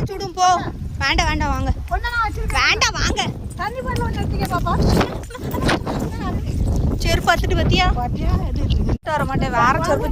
சுடும் போ. வேண்டாம் வேண்டாம் வாங்க. வேண்டாம் வாங்க. தண்ணி பண்ண ஒன்று பாப்பா. செருப்பு பார்த்துட்டு பத்தியா வர மாட்டேன். வேற செருப்பு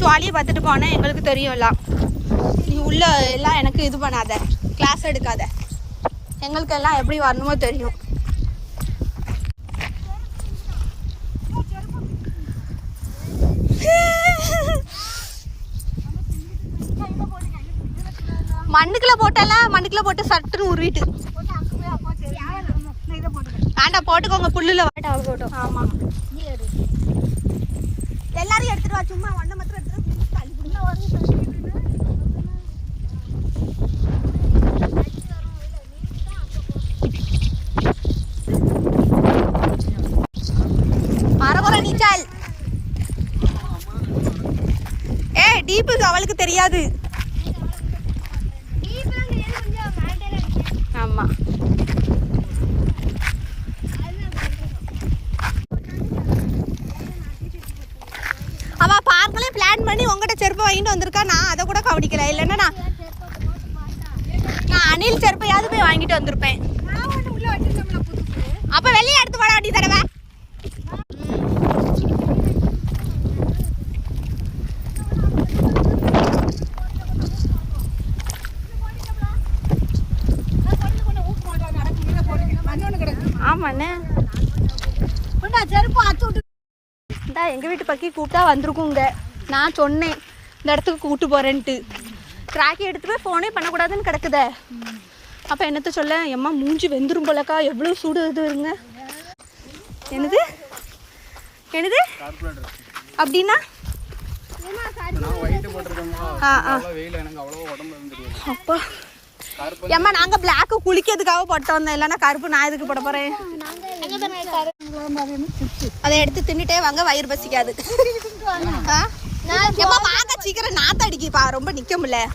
ஜாலியாக பார்த்துட்டு போனேன். எங்களுக்கு தெரியும்ல, நீ உள்ள எல்லாம் எனக்கு இது பண்ணாத, கிளாஸ் எடுக்காத. எங்களுக்கு எல்லாம் எப்படி வரணுமோ தெரியும். மண்ணுக்குள்ள போட்டு சட்டுன்னு உருவிட்டு வேண்டாம் போட்டுக்கோங்க. புல்லுல போட்டோம். ஆமா எல்லாரும் எடுத்துட்டு வா. சும்மா ஒன்றை மாத்திரம் எடுத்துட்டு மரபுற நீச்சல். டீப்பு அவளுக்கு தெரியாது. ஆமா அவ பார்க்கல பிளான் பண்ணி உங்ககிட்ட செருப்பு வாங்கிட்டு வந்திருக்கா. நான் அதை கூட கவனிக்கல. இல்லைன்னா நான் அணில் செருப்பையாவது போய் வாங்கிட்டு வந்திருப்பேன். அப்ப வெளியே எடுத்து போட வேண்டிய தடவை. ஆமாண்ணே செருப்பு அத்து விட்டு இந்தா எங்கள் வீட்டு பக்கி கூப்பிட்டா வந்திருக்குங்க. நான் சொன்னேன் இந்த இடத்துக்கு கூப்பிட்டு போகிறேன்ட்டு. ட்ராக்கி எடுத்து போய் ஃபோனே பண்ணக்கூடாதுன்னு கிடக்குதே. அப்போ என்னத்த சொல்ல, எம்மா மூஞ்சி வெந்துரும் போலக்கா. எவ்வளோ சூடு இதுங்க. என்னது என்னது அப்படின்னா அப்பா ஏம்மா நாங்கள் பிளாக்கு குளிக்கிறதுக்காக போட்டு வந்தோம். இல்லைன்னா கருப்பு நான் எதுக்கு போட போகிறேன். அதை எடுத்து தின்னுட்டே வாங்க, வயிறு பசிக்காது. வாங்க சீக்கிரம். நாத்த அடிக்குப்பா, ரொம்ப நிக்க முடியல.